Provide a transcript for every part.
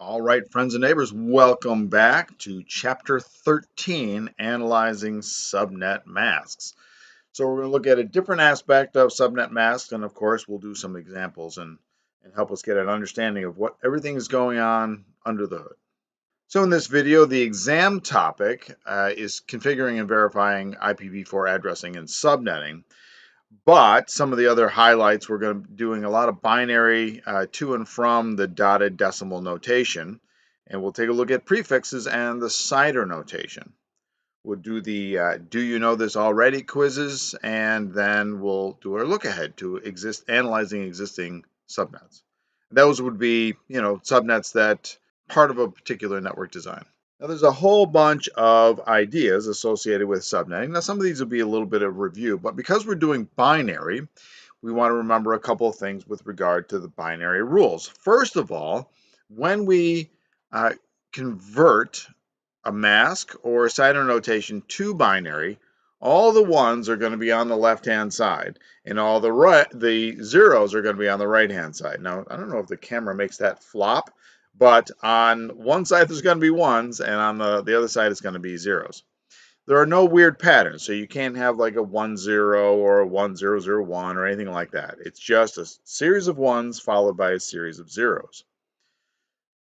All right, friends and neighbors, welcome back to Chapter 13, Analyzing Subnet Masks. So we're going to look at a different aspect of subnet masks, and of course, we'll do some examples and help us get an understanding of what everything is going on under the hood. So in this video, the exam topic is configuring and verifying IPv4 addressing and subnetting. But some of the other highlights, we're going to be doing a lot of binary to and from the dotted decimal notation. And we'll take a look at prefixes and the CIDR notation. We'll do the do you know this already quizzes, and then we'll do our look ahead to analyzing existing subnets. Those would be, subnets that part of a particular network design. Now, there's a whole bunch of ideas associated with subnetting. Now, some of these will be a little bit of review, but because we're doing binary, we want to remember a couple of things with regard to the binary rules. First of all, when we convert a mask or a CIDR notation to binary, all the ones are going to be on the left-hand side, and all the zeros are going to be on the right-hand side. Now, I don't know if the camera makes that flop, but on one side there's going to be ones, and on the other side it's going to be zeros. There are no weird patterns, so you can't have like a 1 0 or a 1 0 0 1 or anything like that. It's just a series of ones followed by a series of zeros.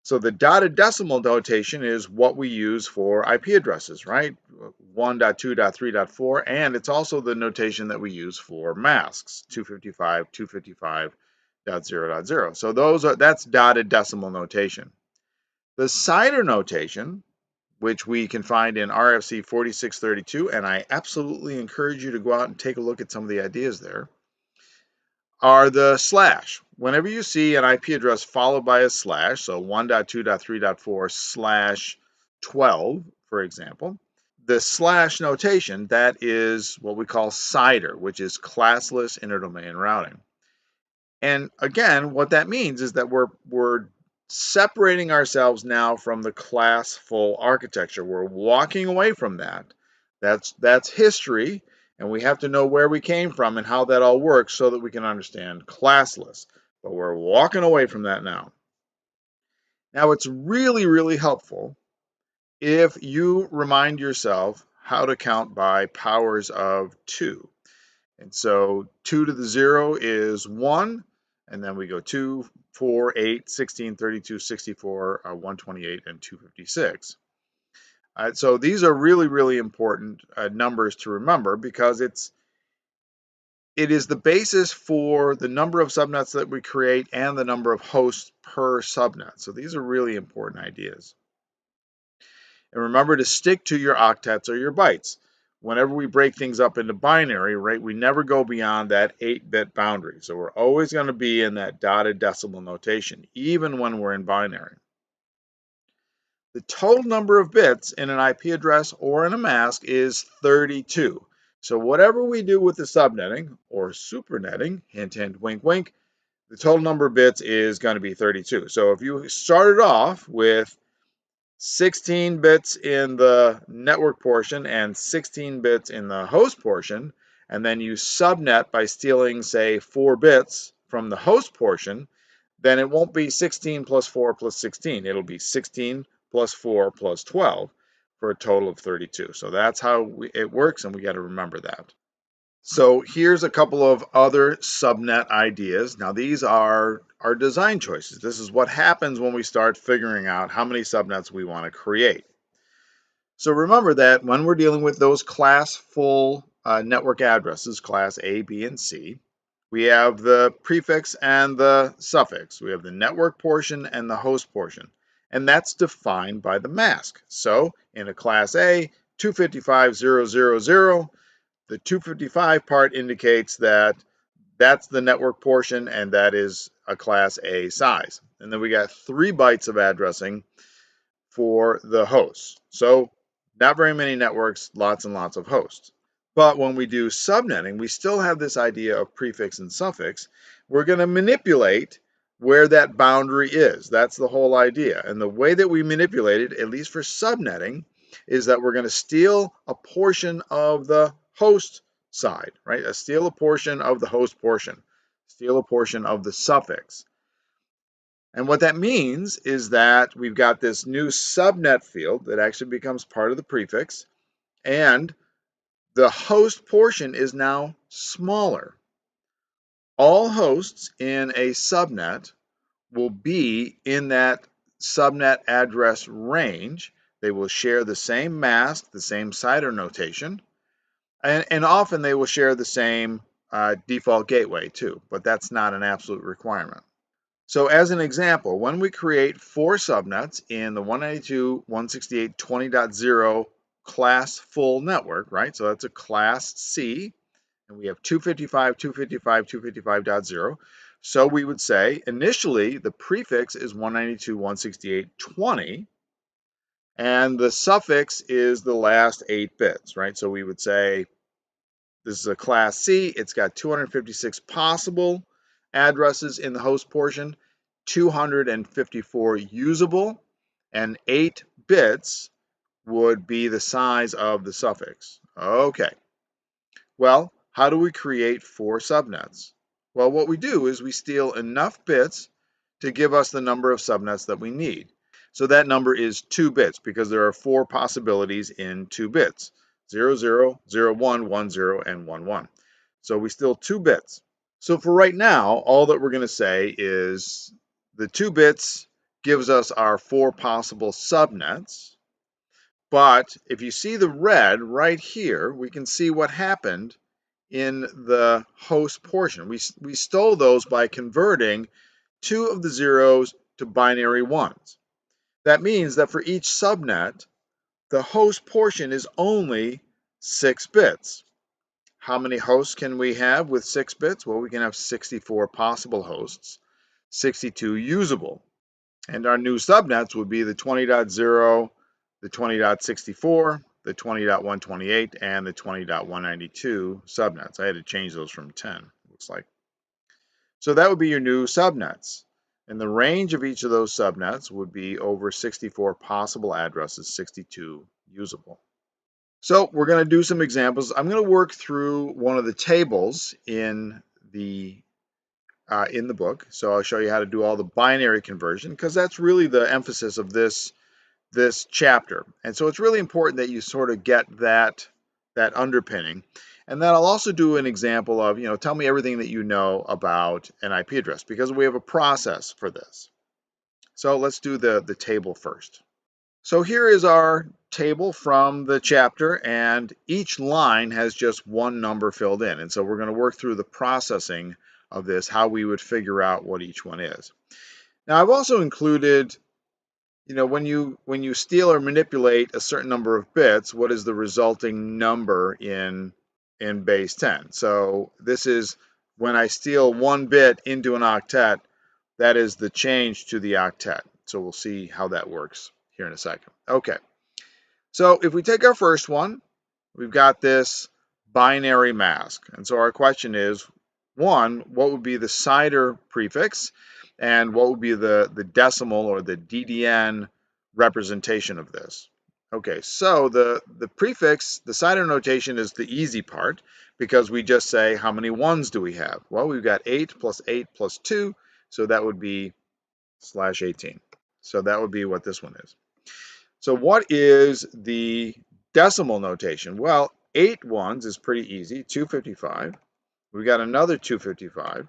So the dotted decimal notation is what we use for IP addresses, right? 1.2.3.4, and it's also the notation that we use for masks, 255, 255.0.0. So that's dotted decimal notation. The CIDR notation, which we can find in RFC 4632, and I absolutely encourage you to go out and take a look at some of the ideas there, are the slash. Whenever you see an IP address followed by a slash, so 1.2.3.4/12, for example, the slash notation, that is what we call CIDR, which is classless interdomain routing. And again, what that means is that we're separating ourselves now from the classful architecture. We're walking away from that. That's history, and we have to know where we came from and how that all works so that we can understand classless. But we're walking away from that now. Now, it's really, really helpful if you remind yourself how to count by powers of 2. And so 2 to the 0 is 1, and then we go 2, 4, 8, 16, 32, 64, 128, and 256. So these are really, really important numbers to remember because it is the basis for the number of subnets that we create and the number of hosts per subnet. So these are really important ideas. And remember to stick to your octets or your bytes. Whenever we break things up into binary, right, we never go beyond that 8-bit boundary. So we're always going to be in that dotted decimal notation, even when we're in binary. The total number of bits in an IP address or in a mask is 32. So whatever we do with the subnetting or supernetting, hint, hint, wink, wink, the total number of bits is going to be 32. So if you started off with 16 bits in the network portion and 16 bits in the host portion, and then you subnet by stealing, say, 4 bits from the host portion, then it won't be 16 plus 4 plus 16. It'll be 16 plus 4 plus 12 for a total of 32. So that's how it works, and we got to remember that. So here's a couple of other subnet ideas. Now these are our design choices. This is what happens when we start figuring out how many subnets we want to create. So remember that when we're dealing with those classful network addresses, class A, B, and C, we have the prefix and the suffix. We have the network portion and the host portion, and that's defined by the mask. So in a class A, 255.0.0.0, the 255 part indicates that that's the network portion, and that is a class A size. And then we got 3 bytes of addressing for the hosts. So not very many networks, lots and lots of hosts. But when we do subnetting, we still have this idea of prefix and suffix. We're going to manipulate where that boundary is. That's the whole idea. And the way that we manipulate it, at least for subnetting, is that we're going to steal a portion of the host side, right? Steal a portion of the host portion, steal a portion of the suffix. And what that means is that we've got this new subnet field that actually becomes part of the prefix, and the host portion is now smaller. All hosts in a subnet will be in that subnet address range. They will share the same mask, the same CIDR notation, and often they will share the same default gateway too, but that's not an absolute requirement. So as an example, when we create 4 subnets in the 192.168.20.0 class full network, right? So that's a class C, and we have 255, 255, 255.0. So we would say initially the prefix is 192.168.20, and the suffix is the last 8 bits, right? So we would say this is a class C. It's got 256 possible addresses in the host portion, 254 usable, and 8 bits would be the size of the suffix. Okay. Well, how do we create 4 subnets? Well, what we do is we steal enough bits to give us the number of subnets that we need. So that number is 2 bits because there are 4 possibilities in 2 bits. 0, 0, 0, 1, 1, 0, and 1, 1. So we steal 2 bits. So for right now, all that we're going to say is the 2 bits gives us our 4 possible subnets. But if you see the red right here, we can see what happened in the host portion. We stole those by converting 2 of the zeros to binary ones. That means that for each subnet, the host portion is only 6 bits. How many hosts can we have with 6 bits? Well, we can have 64 possible hosts, 62 usable. And our new subnets would be the 20.0, the 20.64, the 20.128, and the 20.192 subnets. I had to change those from 10, looks like. So that would be your new subnets. And the range of each of those subnets would be over 64 possible addresses, 62 usable. So we're going to do some examples. I'm going to work through one of the tables in the book. So I'll show you how to do all the binary conversion because that's really the emphasis of this chapter. And so it's really important that you sort of get that underpinning. And then I'll also do an example of, tell me everything that you know about an IP address because we have a process for this. So let's do the table first. So here is our table from the chapter, and each line has just one number filled in. And so we're going to work through the processing of this, how we would figure out what each one is. Now I've also included, when you steal or manipulate a certain number of bits, what is the resulting number in base 10? So this is when I steal 1 bit into an octet, that is the change to the octet. So we'll see how that works here in a second. Okay, so if we take our first one, we've got this binary mask. And so our question is, 1, what would be the CIDR prefix? And what would be the decimal or the DDN representation of this? Okay, so the prefix, the CIDR notation is the easy part because we just say how many ones do we have? Well, we've got 8 plus 8 plus 2, so that would be /18. So that would be what this one is. So what is the decimal notation? Well, 8 ones is pretty easy, 255. We've got another 255.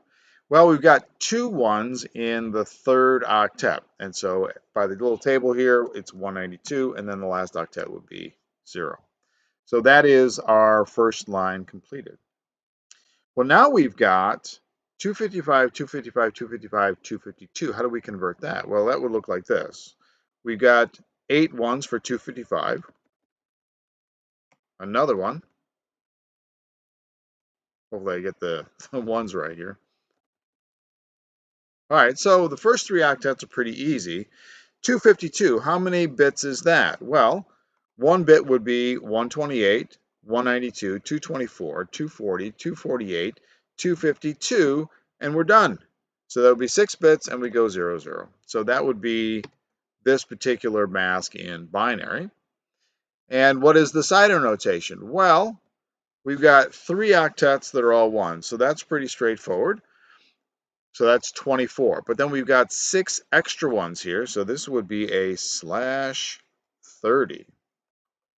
Well, we've got 2 ones in the third octet. And so by the little table here, it's 192, and then the last octet would be 0. So that is our first line completed. Well, now we've got 255, 255, 255, 252. How do we convert that? Well, that would look like this. We've got 8 ones for 255. Another one. Hopefully I get the ones right here. All right, so the first 3 octets are pretty easy. 252, how many bits is that? Well, 1 bit would be 128, 192, 224, 240, 248, 252, and we're done. So that would be 6 bits, and we go 0, 0. So that would be this particular mask in binary. And what is the CIDR notation? Well, we've got 3 octets that are all 1, so that's pretty straightforward. So that's 24. But then we've got 6 extra ones here. So this would be a /30.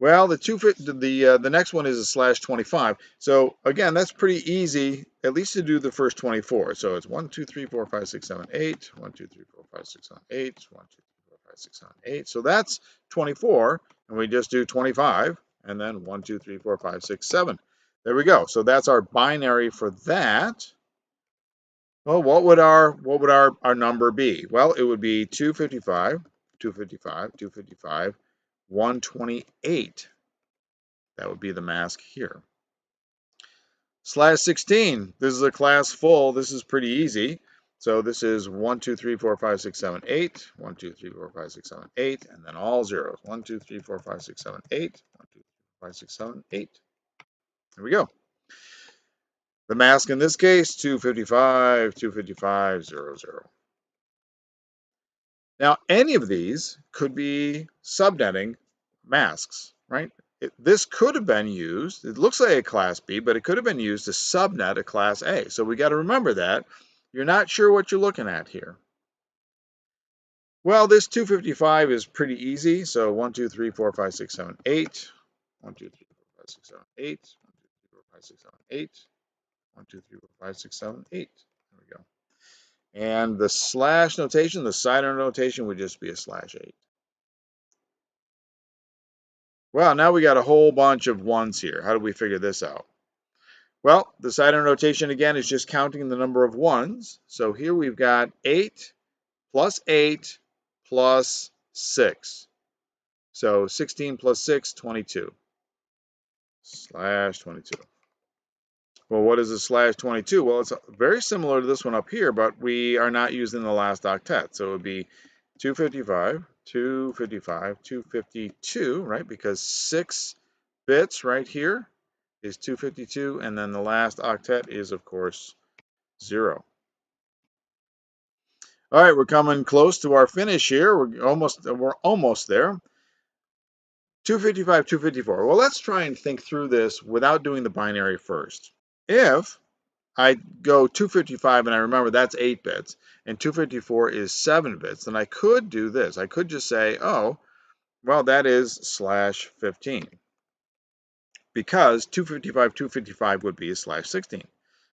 Well, the next one is a /25. So again, that's pretty easy, at least to do the first 24. So it's 1, 2, 3, 4, 5, 6, 7, 8. 1, 2, 3, 4, 5, 6, 7, 8. 1, 2, 3, 4, 5, 6, 7, 8. So that's 24, and we just do 25, and then 1, 2, 3, 4, 5, 6, 7. There we go. So that's our binary for that. Well, what would our number be? Well, it would be 255, 255, 255, 128. That would be the mask here. /16. This is a class full. This is pretty easy. So this is 1, 2, 3, 4, 5, 6, 7, 8. 1, 2, 3, 4, 5, 6, 7, 8. And then all zeros. 1, 2, 3, 4, 5, 6, 7, 8. 1, 2, 3, 4, 5, 6, 7, 8. There we go. The mask in this case, 255, 255, 0, 0. Now, any of these could be subnetting masks, right? This could have been used, it looks like a class B, but it could have been used to subnet a class A. So we got to remember that. You're not sure what you're looking at here. Well, this 255 is pretty easy. So 1, 2, 3, 4, 5, 6, 7, 8. 1, 2, 3, 4, 5, 6, 7, 8. 1, 2, 3, 4, 5, 6, 7, 8. 1, 2, 3, 4, 5, 6, 7, 8. There we go. And the slash notation, the CIDR notation would just be a /8. Well, now we got a whole bunch of ones here. How do we figure this out? Well, the CIDR notation again is just counting the number of ones. So here we've got 8 plus 8 plus 6. So 16 plus 6, 22. /22. Well, what is a /22? Well, it's very similar to this one up here, but we are not using the last octet. So it would be 255, 255, 252, right? Because 6 bits right here is 252, and then the last octet is, of course, 0. All right, we're coming close to our finish here. We're almost there. 255, 254. Well, let's try and think through this without doing the binary first. If I go 255 and I remember that's 8 bits and 254 is 7 bits, then I could do this. I could just say, oh, well, that is /15. Because 255, 255 would be a /16.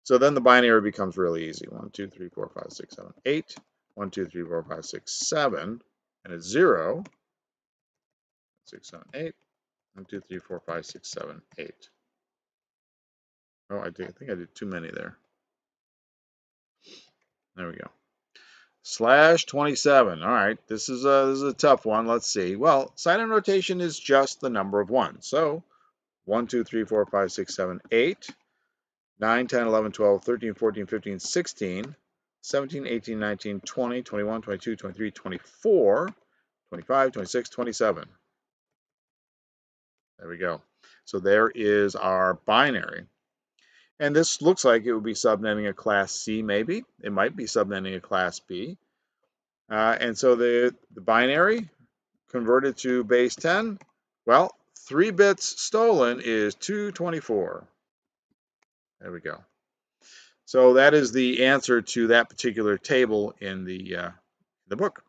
So then the binary becomes really easy. 1, 2, 3, 4, 5, 6, 7, 8. 1, 2, 3, 4, 5, 6, 7. And it's 0. 6, 7, 8. 1, 2, 3, 4, 5, 6, 7, 8. Oh, I think I did too many there. There we go. /27. All right, this is a tough one. Let's see. Well, CIDR notation is just the number of ones. So 1, 2, 3, 4, 5, 6, 7, 8. 9, 10, 11, 12, 13, 14, 15, 16, 17, 18, 19, 20, 21, 22, 23, 24, 25, 26, 27. There we go. So there is our binary. And this looks like it would be subnetting a class C, maybe. It might be subnetting a class B. And so the binary converted to base 10, well, 3 bits stolen is 224. There we go. So that is the answer to that particular table in the book.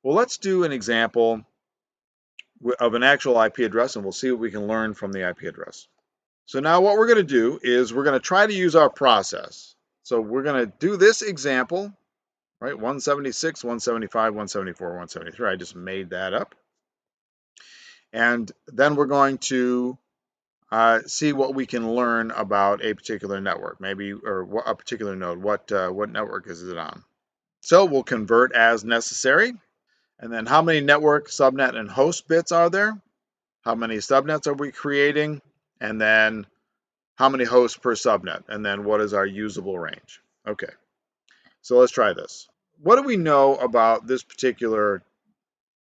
Well, let's do an example of an actual IP address, and we'll see what we can learn from the IP address. So now what we're going to do is we're going to try to use our process. So we're going to do this example, right? 176, 175, 174, 173. I just made that up. And then we're going to see what we can learn about a particular network, maybe, or a particular node. What network is it on? So we'll convert as necessary. And then how many network, subnet, and host bits are there? How many subnets are we creating? And then how many hosts per subnet? And then what is our usable range? Okay, so let's try this. What do we know about this particular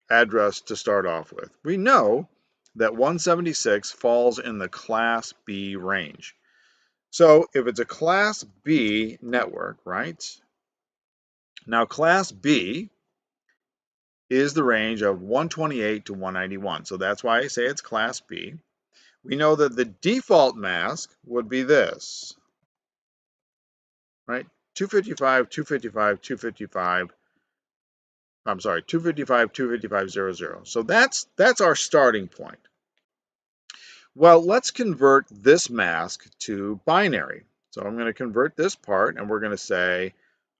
address to start off with? We know that 176 falls in the class B range. So if it's a class B network, right? Now class B is the range of 128 to 191. So that's why I say it's class B. We know that the default mask would be this, right? 255, 255, 255. I'm sorry, 255, 255, 00. So that's our starting point. Well, let's convert this mask to binary. So I'm going to convert this part, and we're going to say,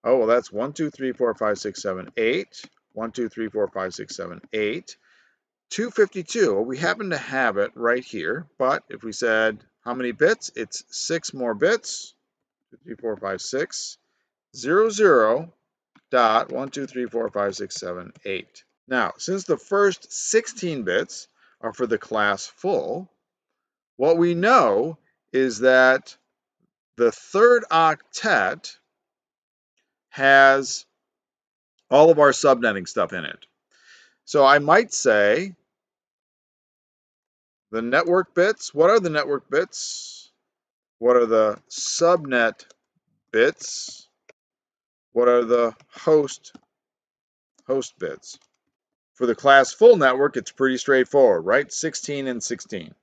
oh, well, that's 1, 2, 3, 4, 5, 6, 7, 8. 1, 2, 3, 4, 5, 6, 7, 8. 252, well, we happen to have it right here, but if we said how many bits, it's 6 more bits. 2, 3, 4, 5, 6, 0, 0, dot 1, 2, 3, 4, 5, 6, 7, 8. Now, since the first 16 bits are for the class full, what we know is that the third octet has all of our subnetting stuff in it. So I might say the network bits. What are the network bits? What are the subnet bits? What are the host bits? For the class full network, it's pretty straightforward, right? 16 and 16.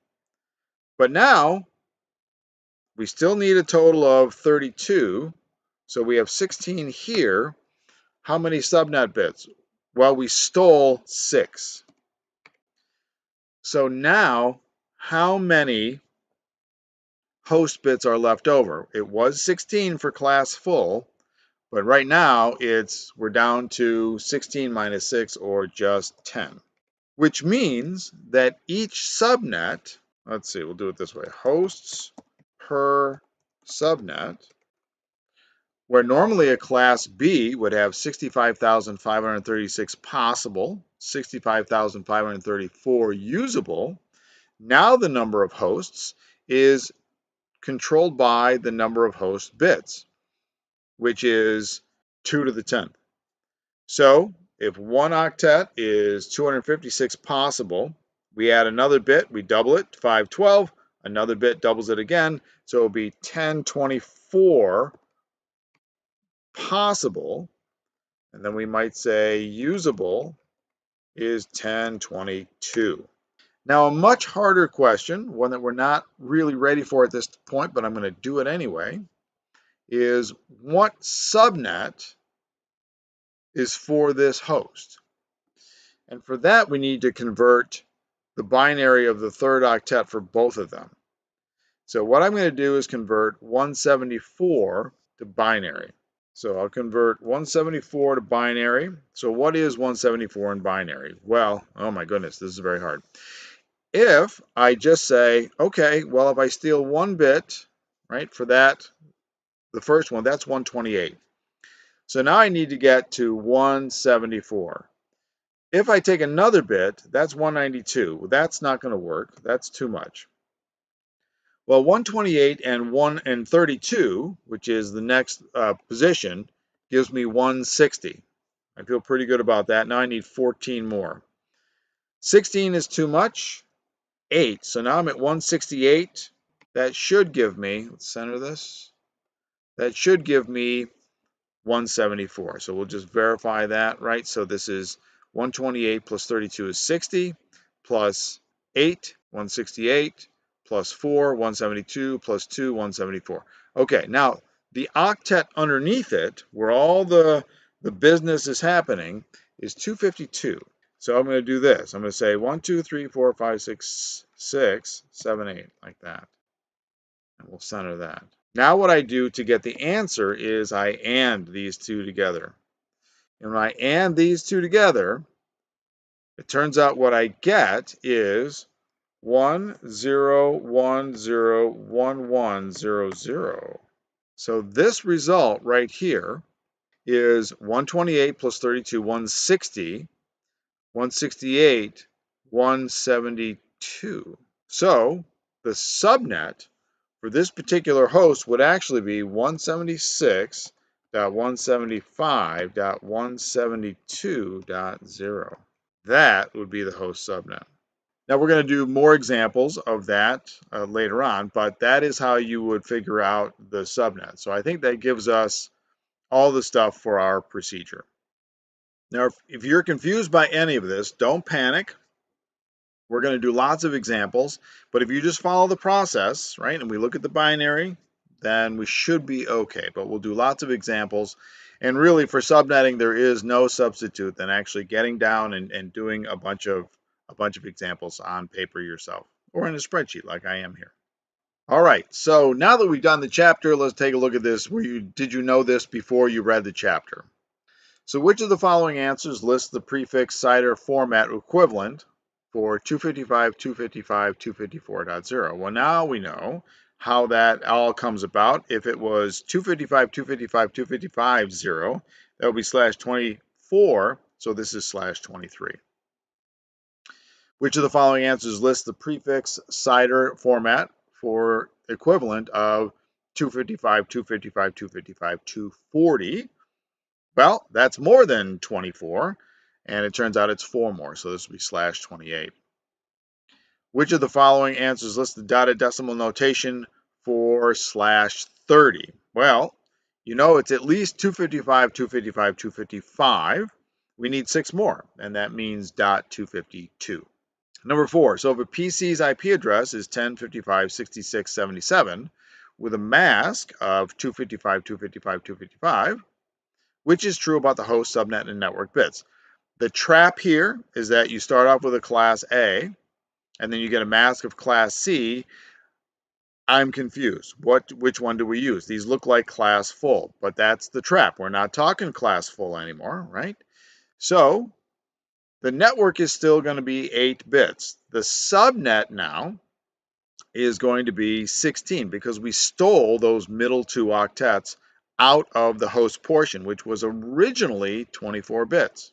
But now we still need a total of 32. So we have 16 here. How many subnet bits? Well, we stole 6. So now, how many host bits are left over? It was 16 for class full, but right now we're down to 16 minus 6, or just 10. Which means that each subnet, let's see, we'll do it this way, hosts per subnet, where normally a class B would have 65,536 possible, 65,534 usable. Now the number of hosts is controlled by the number of host bits, which is 2 to the 10th. So if one octet is 256 possible, we add another bit, we double it, 512, another bit doubles it again, so it'll be 1024 possible, and then we might say usable is 1022. Now, a much harder question, one that we're not really ready for at this point, but I'm going to do it anyway, is what subnet is for this host? And for that, we need to convert the binary of the third octet for both of them. So what I'm going to do is convert 174 to binary. So I'll convert 174 to binary. So what is 174 in binary? Well, oh my goodness, this is very hard. If I just say, okay, well, if I steal 1 bit, right, for that, the first one, that's 128. So now I need to get to 174. If I take another bit, that's 192. Well, that's not going to work. That's too much. Well, 128 and 32, which is the next position, gives me 160. I feel pretty good about that. Now I need 14 more. 16 is too much. 8. So now I'm at 168. That should give me, let's center this. That should give me 174. So we'll just verify that, right? So this is 128 plus 32 is 60, plus 8, 168, plus 4, 172, plus 2, 174. Okay, now the octet underneath it, where all the business is happening, is 252. So I'm going to do this. I'm going to say 1, 2, 3, 4, 5, 6, 7, 8, like that. And we'll center that. Now what I do to get the answer is I AND these two together. And when I AND these two together, it turns out what I get is 1, 0, 1, 0, 1, 1, 0, 0. So this result right here is 128 plus 32, 160, 168, 172. So the subnet for this particular host would actually be 176.175.172.0. That would be the host subnet. Now we're going to do more examples of that later on, but that is how you would figure out the subnet. So I think that gives us all the stuff for our procedure. Now, if you're confused by any of this, don't panic. We're going to do lots of examples, but if you just follow the process, right, and we look at the binary, then we should be okay. But we'll do lots of examples. And really, for subnetting, there is no substitute than actually getting down and doing a bunch of examples on paper yourself or in a spreadsheet like I am here. All right, so now that we've done the chapter, let's take a look at this. Did you know this before you read the chapter? So which of the following answers lists the prefix CIDR format equivalent for 255, 255, 254.0? Well, now we know how that all comes about. If it was 255, 255, 255, 0, that would be /24, so this is /23. Which of the following answers lists the prefix CIDR format for equivalent of 255, 255, 255, 240? Well, that's more than 24, and it turns out it's 4 more, so this would be /28. Which of the following answers lists the dotted decimal notation for /30? Well, you know it's at least 255, 255, 255. We need 6 more, and that means .252. Number 4, so if a PC's IP address is 1055.66.77 with a mask of 255, 255, 255, which is true about the host, subnet, and network bits? The trap here is that you start off with a class A, and then you get a mask of class C. I'm confused. Which one do we use? These look like class full, but that's the trap. We're not talking class full anymore, right? So the network is still going to be 8 bits. The subnet now is going to be 16 because we stole those middle 2 octets out of the host portion, which was originally 24 bits.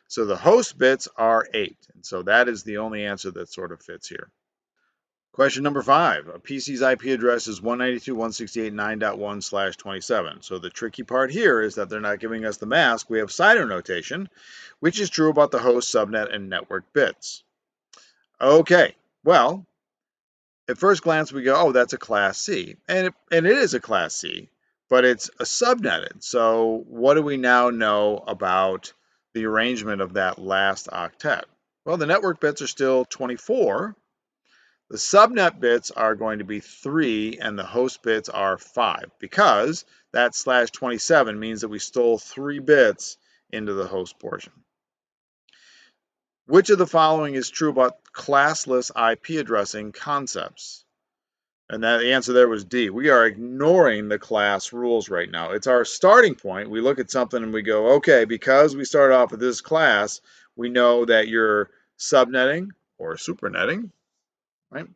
So the host bits are 8, and so that is the only answer that sort of fits here. Question number 5. A PC's IP address is 192.168.9.1/27. So the tricky part here is that they're not giving us the mask. We have CIDR notation, which is true about the host, subnet, and network bits. Okay, well, at first glance we go, oh, that's a class C. And it is a class C, but it's a subnetted. So what do we now know about the arrangement of that last octet? Well, the network bits are still 24. The subnet bits are going to be 3, and the host bits are 5, because that /27 means that we stole 3 bits into the host portion. Which of the following is true about classless IP addressing concepts? And the answer there was D. We are ignoring the class rules right now. It's our starting point. We look at something and we go, okay, because we started off with this class, we know that you're subnetting or supernetting, right?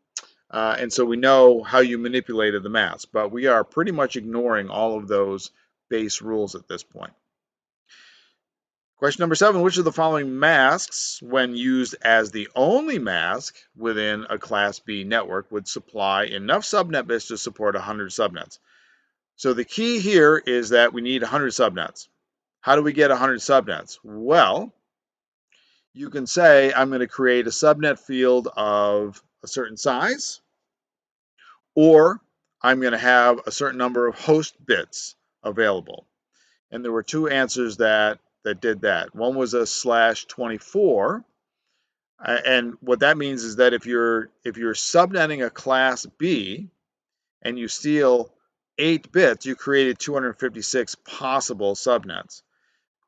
And so we know how you manipulated the mask, but we are pretty much ignoring all of those base rules at this point. Question number 7, which of the following masks, when used as the only mask within a Class B network, would supply enough subnet bits to support 100 subnets? So the key here is that we need 100 subnets. How do we get 100 subnets? Well, you can say I'm going to create a subnet field of a certain size, or I'm going to have a certain number of host bits available. And there were 2 answers that did that. One was a /24, and what that means is that if you're subnetting a class B and you steal 8 bits, you created 256 possible subnets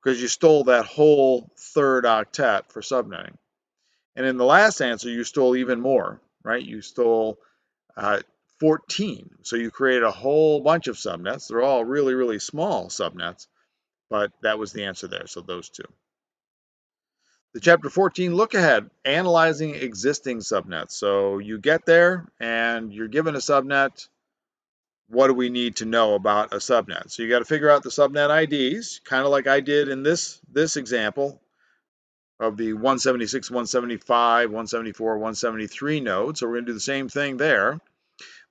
because you stole that whole 3rd octet for subnetting. And in the last answer, you stole even more, right? You stole 14. So you created a whole bunch of subnets. They're all really, really small subnets, but that was the answer there. So those 2. The chapter 14 look ahead, analyzing existing subnets. So you get there and you're given a subnet. What do we need to know about a subnet? So you got to figure out the subnet IDs, kind of like I did in this example of the 176, 175, 174, 173 node. So we're going to do the same thing there.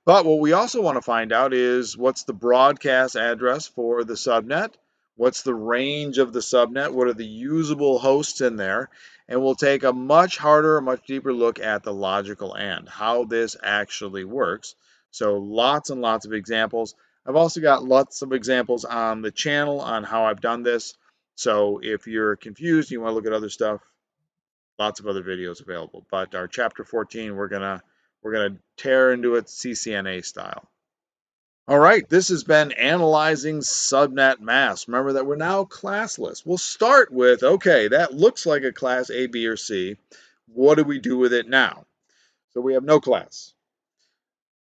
But what we also want to find out is what's the broadcast address for the subnet? What's the range of the subnet? What are the usable hosts in there? And we'll take a much harder, much deeper look at the logical AND, how this actually works. So lots and lots of examples. I've also got lots of examples on the channel on how I've done this. So if you're confused, you want to look at other stuff, lots of other videos available. But our chapter 14, we're gonna tear into it CCNA style. All right, this has been analyzing subnet masks. Remember that we're now classless. We'll start with, okay, that looks like a class A, B, or C. What do we do with it now? So we have no class.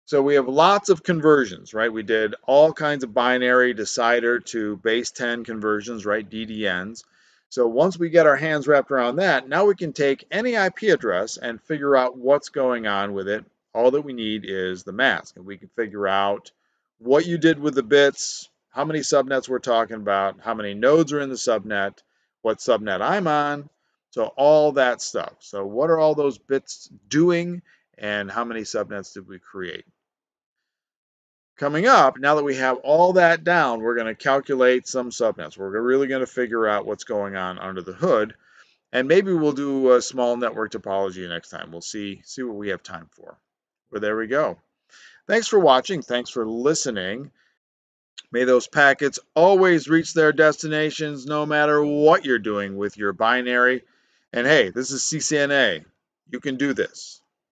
So we have lots of conversions, right? We did all kinds of binary decider to base 10 conversions, right? DDNs. So once we get our hands wrapped around that, now we can take any IP address and figure out what's going on with it. All that we need is the mask, and we can figure out what you did with the bits, how many subnets we're talking about, how many nodes are in the subnet, what subnet I'm on, so all that stuff. So what are all those bits doing, and how many subnets did we create? Coming up, now that we have all that down, we're going to calculate some subnets. We're really going to figure out what's going on under the hood, and maybe we'll do a small network topology next time. We'll see what we have time for. But there we go. Thanks for watching. Thanks for listening. May those packets always reach their destinations no matter what you're doing with your binary. And hey, this is CCNA. You can do this.